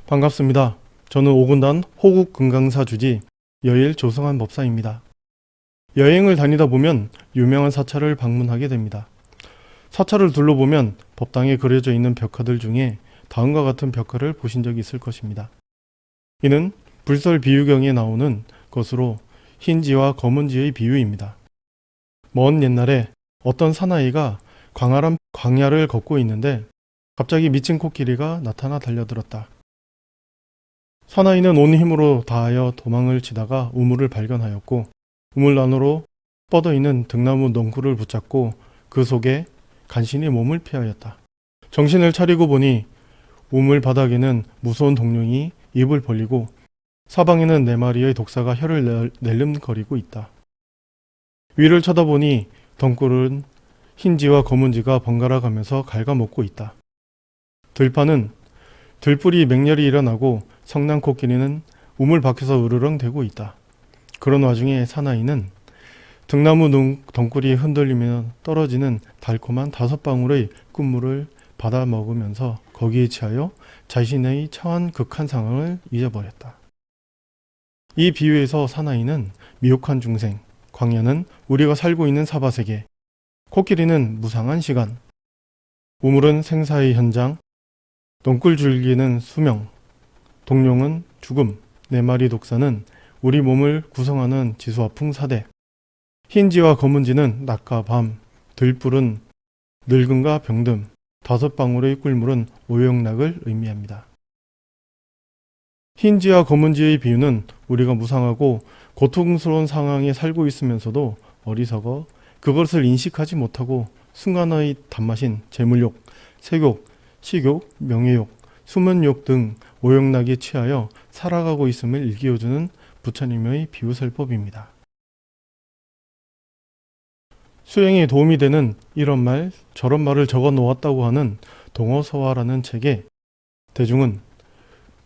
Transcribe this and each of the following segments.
반갑습니다. 저는 5군단 호국 금강사 주지 여일 조성한 법사입니다. 여행을 다니다 보면 유명한 사찰을 방문하게 됩니다. 사찰을 둘러보면 법당에 그려져 있는 벽화들 중에 다음과 같은 벽화를 보신 적이 있을 것입니다. 이는 불설 비유경에 나오는 것으로 흰지와 검은지의 비유입니다. 먼 옛날에 어떤 사나이가 광활한 광야를 걷고 있는데 갑자기 미친 코끼리가 나타나 달려들었다. 사나이는 온 힘으로 다하여 도망을 치다가 우물을 발견하였고 우물 안으로 뻗어 있는 등나무 넝쿨을 붙잡고 그 속에 간신히 몸을 피하였다. 정신을 차리고 보니 우물 바닥에는 무서운 독룡이 입을 벌리고 사방에는 4마리의 독사가 혀를 낼름거리고 있다. 위를 쳐다보니 덩굴은 흰지와 검은지가 번갈아 가면서 갉아먹고 있다. 들판은 들불이 맹렬히 일어나고 성난 코끼리는 우물 밖에서 으르렁 대고 있다. 그런 와중에 사나이는 등나무 덩굴이 흔들리며 떨어지는 달콤한 5방울의 꿀물을 받아 먹으면서 거기에 취하여 자신의 처한 극한 상황을 잊어버렸다. 이 비유에서 사나이는 미혹한 중생, 광야는 우리가 살고 있는 사바세계, 코끼리는 무상한 시간, 우물은 생사의 현장, 덩굴줄기는 수명, 독룡은 죽음, 4마리 독사는 우리 몸을 구성하는 지수화풍 사대, 흰지와 검은지는 낮과 밤, 들불은 늙음과 병듦, 5방울의 꿀물은 오용락을 의미합니다. 흰지와 검은지의 비유는 우리가 무상하고 고통스러운 상황에 살고 있으면서도 어리석어 그것을 인식하지 못하고 순간의 단맛인 재물욕, 색욕, 식욕, 명예욕, 수면욕 등 오용락에 취하여 살아가고 있음을 일깨워주는 부처님의 비유설법입니다. 수행에 도움이 되는 이런 말, 저런 말을 적어 놓았다고 하는 동어서화라는 책에 대중은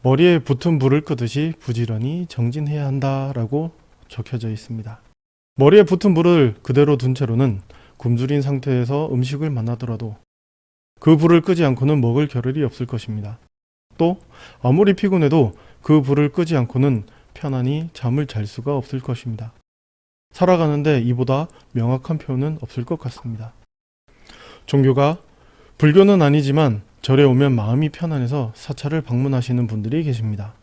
머리에 붙은 불을 끄듯이 부지런히 정진해야 한다라고 적혀져 있습니다. 머리에 붙은 불을 그대로 둔 채로는 굶주린 상태에서 음식을 만나더라도 그 불을 끄지 않고는 먹을 겨를이 없을 것입니다. 또 아무리 피곤해도 그 불을 끄지 않고는 편안히 잠을 잘 수가 없을 것입니다. 살아가는데 이보다 명확한 표현은 없을 것 같습니다. 종교가 불교는 아니지만 절에 오면 마음이 편안해서 사찰을 방문하시는 분들이 계십니다.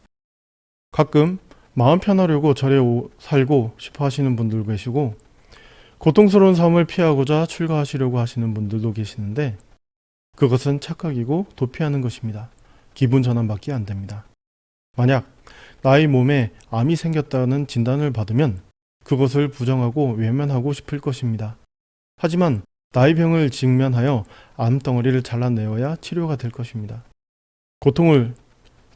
가끔 마음 편하려고 절에 살고 싶어 하시는 분들 계시고 고통스러운 삶을 피하고자 출가하시려고 하시는 분들도 계시는데 그것은 착각이고 도피하는 것입니다. 기분 전환밖에 안 됩니다. 만약 나의 몸에 암이 생겼다는 진단을 받으면 그것을 부정하고 외면하고 싶을 것입니다. 하지만 나의 병을 직면하여 암덩어리를 잘라내어야 치료가 될 것입니다. 고통을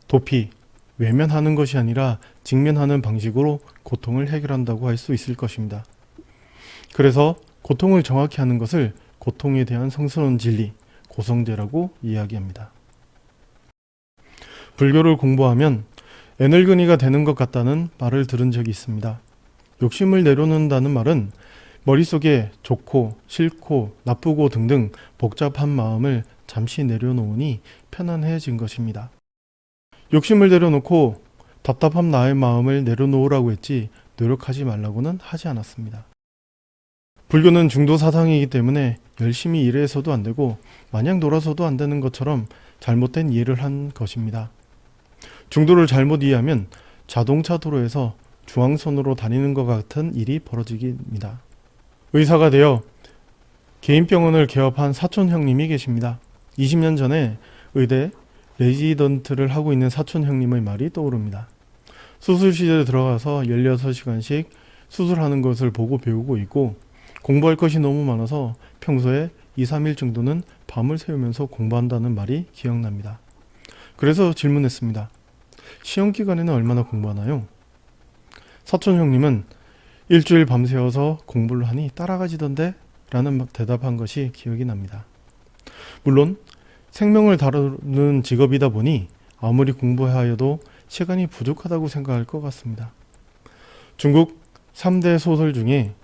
도피, 외면하는 것이 아니라 직면하는 방식으로 고통을 해결한다고 할 수 있을 것입니다. 그래서 고통을 정확히 하는 것을 고통에 대한 성스러운 진리, 고성제라고 이야기합니다. 불교를 공부하면 애늙은이가 되는 것 같다는 말을 들은 적이 있습니다. 욕심을 내려놓는다는 말은 머릿속에 좋고 싫고 나쁘고 등등 복잡한 마음을 잠시 내려놓으니 편안해진 것입니다. 욕심을 내려놓고 답답한 나의 마음을 내려놓으라고 했지 노력하지 말라고는 하지 않았습니다. 불교는 중도 사상이기 때문에 열심히 일해서도 안 되고 마냥 놀아서도 안 되는 것처럼 잘못된 이해를 한 것입니다. 중도를 잘못 이해하면 자동차 도로에서 중앙선으로 다니는 것 같은 일이 벌어지기입니다. 의사가 되어 개인병원을 개업한 사촌 형님이 계십니다. 20년 전에 의대 레지던트를 하고 있는 사촌 형님의 말이 떠오릅니다. 수술실에 들어가서 16시간씩 수술하는 것을 보고 배우고 있고 공부할 것이 너무 많아서 평소에 2-3일 정도는 밤을 새우면서 공부한다는 말이 기억납니다. 그래서 질문했습니다. 시험 기간에는 얼마나 공부하나요? 사촌 형님은 일주일 밤새워서 공부를 하니 따라가지던데? 라는 대답한 것이 기억이 납니다. 물론 생명을 다루는 직업이다 보니 아무리 공부하여도 시간이 부족하다고 생각할 것 같습니다. 중국 3대 소설 중에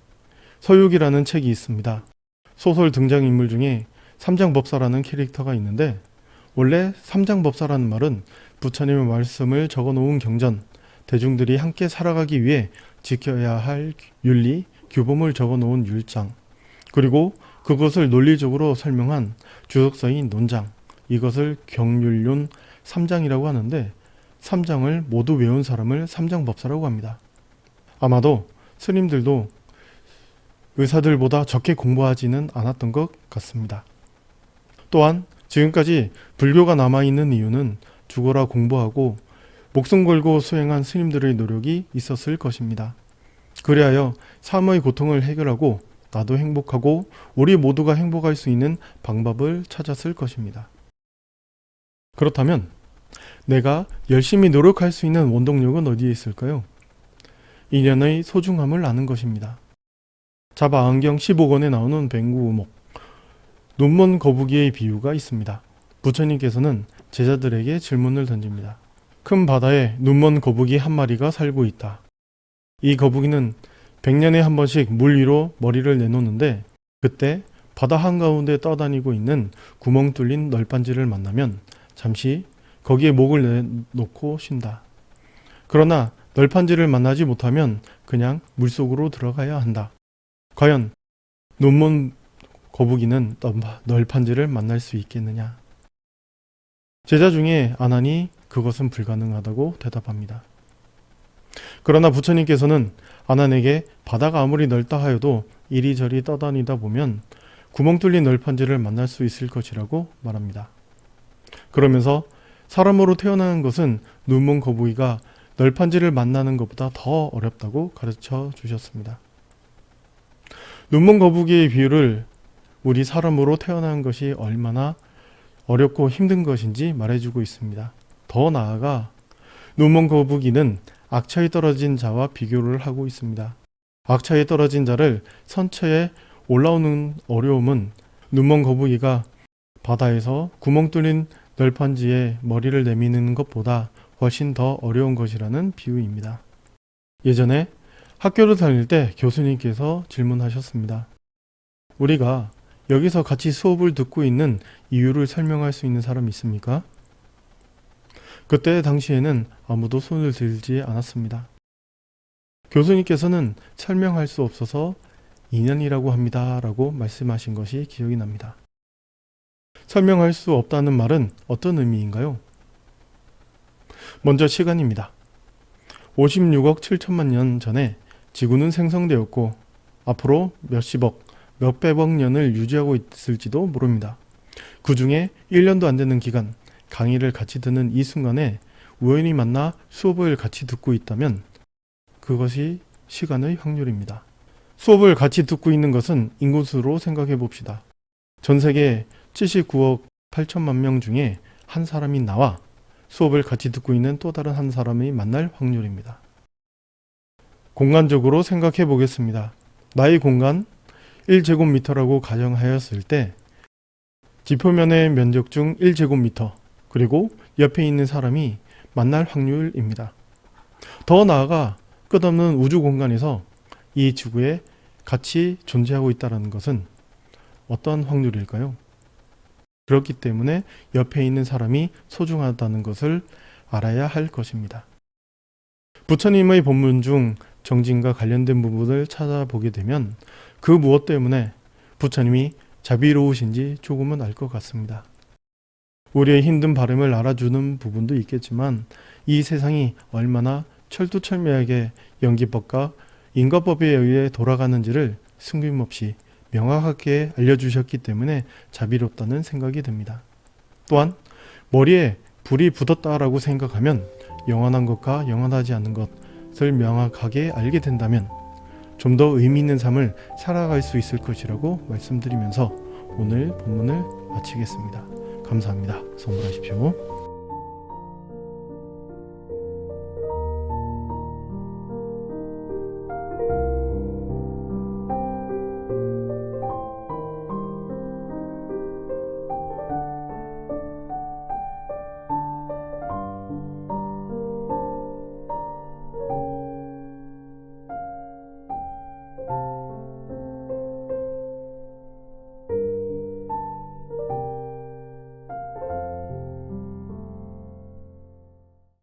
서육이라는 책이 있습니다. 소설 등장인물 중에 삼장법사라는 캐릭터가 있는데 원래 삼장법사라는 말은 부처님의 말씀을 적어놓은 경전, 대중들이 함께 살아가기 위해 지켜야 할 윤리, 규범을 적어놓은 율장, 그리고 그것을 논리적으로 설명한 주석서인 논장, 이것을 경율론 3장이라고 하는데 3장을 모두 외운 사람을 삼장법사라고 합니다. 아마도 스님들도 의사들보다 적게 공부하지는 않았던 것 같습니다. 또한 지금까지 불교가 남아있는 이유는 죽어라 공부하고 목숨 걸고 수행한 스님들의 노력이 있었을 것입니다. 그리하여 삶의 고통을 해결하고 나도 행복하고 우리 모두가 행복할 수 있는 방법을 찾았을 것입니다. 그렇다면 내가 열심히 노력할 수 있는 원동력은 어디에 있을까요? 인연의 소중함을 아는 것입니다. 자바안경 15권에 나오는 뱅구우목, 눈먼 거북이의 비유가 있습니다. 부처님께서는 제자들에게 질문을 던집니다. 큰 바다에 눈먼 거북이 한 마리가 살고 있다. 이 거북이는 100년에 한 번씩 물 위로 머리를 내놓는데 그때 바다 한가운데 떠다니고 있는 구멍 뚫린 널빤지를 만나면 잠시 거기에 목을 내놓고 쉰다. 그러나 널빤지를 만나지 못하면 그냥 물속으로 들어가야 한다. 과연 눈먼 거북이는 널빤지를 만날 수 있겠느냐? 제자 중에 아난이 그것은 불가능하다고 대답합니다. 그러나 부처님께서는 아난에게 바다가 아무리 넓다 하여도 이리저리 떠다니다 보면 구멍 뚫린 널판지를 만날 수 있을 것이라고 말합니다. 그러면서 사람으로 태어나는 것은 눈먼 거북이가 널판지를 만나는 것보다 더 어렵다고 가르쳐 주셨습니다. 눈먼 거북이의 비유를 우리 사람으로 태어난 것이 얼마나 어렵고 힘든 것인지 말해주고 있습니다. 더 나아가 눈먼 거북이는 악처에 떨어진 자와 비교를 하고 있습니다. 악처에 떨어진 자를 선처에 올라오는 어려움은 눈먼 거북이가 바다에서 구멍 뚫린 널판지에 머리를 내미는 것보다 훨씬 더 어려운 것이라는 비유입니다. 예전에 학교를 다닐 때 교수님께서 질문하셨습니다. 우리가 여기서 같이 수업을 듣고 있는 이유를 설명할 수 있는 사람 있습니까? 그때 당시에는 아무도 손을 들지 않았습니다. 교수님께서는 설명할 수 없어서 인연이라고 합니다 라고 말씀하신 것이 기억이 납니다. 설명할 수 없다는 말은 어떤 의미인가요? 먼저 시간입니다. 56억 7천만 년 전에 지구는 생성되었고 앞으로 몇십억, 몇백억 년을 유지하고 있을지도 모릅니다. 그 중에 1년도 안 되는 기간, 강의를 같이 듣는 이 순간에 우연히 만나 수업을 같이 듣고 있다면 그것이 시간의 확률입니다. 수업을 같이 듣고 있는 것은 인구수로 생각해 봅시다. 전 세계 79억 8천만 명 중에 한 사람이 나와 수업을 같이 듣고 있는 또 다른 한 사람이 만날 확률입니다. 공간적으로 생각해 보겠습니다. 나의 공간 1제곱미터라고 가정하였을 때 지표면의 면적 중 1제곱미터 그리고 옆에 있는 사람이 만날 확률입니다. 더 나아가 끝없는 우주 공간에서 이 지구에 같이 존재하고 있다는 것은 어떤 확률일까요? 그렇기 때문에 옆에 있는 사람이 소중하다는 것을 알아야 할 것입니다. 부처님의 본문 중 정진과 관련된 부분을 찾아보게 되면 그 무엇 때문에 부처님이 자비로우신지 조금은 알 것 같습니다. 우리의 힘든 바람을 알아주는 부분도 있겠지만 이 세상이 얼마나 철두철미하게 연기법과 인과법에 의해 돌아가는지를 숨김없이 명확하게 알려주셨기 때문에 자비롭다는 생각이 듭니다. 또한 머리에 불이 붙었다라고 생각하면 영원한 것과 영원하지 않은 것을 명확하게 알게 된다면 좀 더 의미 있는 삶을 살아갈 수 있을 것이라고 말씀드리면서 오늘 본문을 마치겠습니다. 감사합니다. 성불하십시오.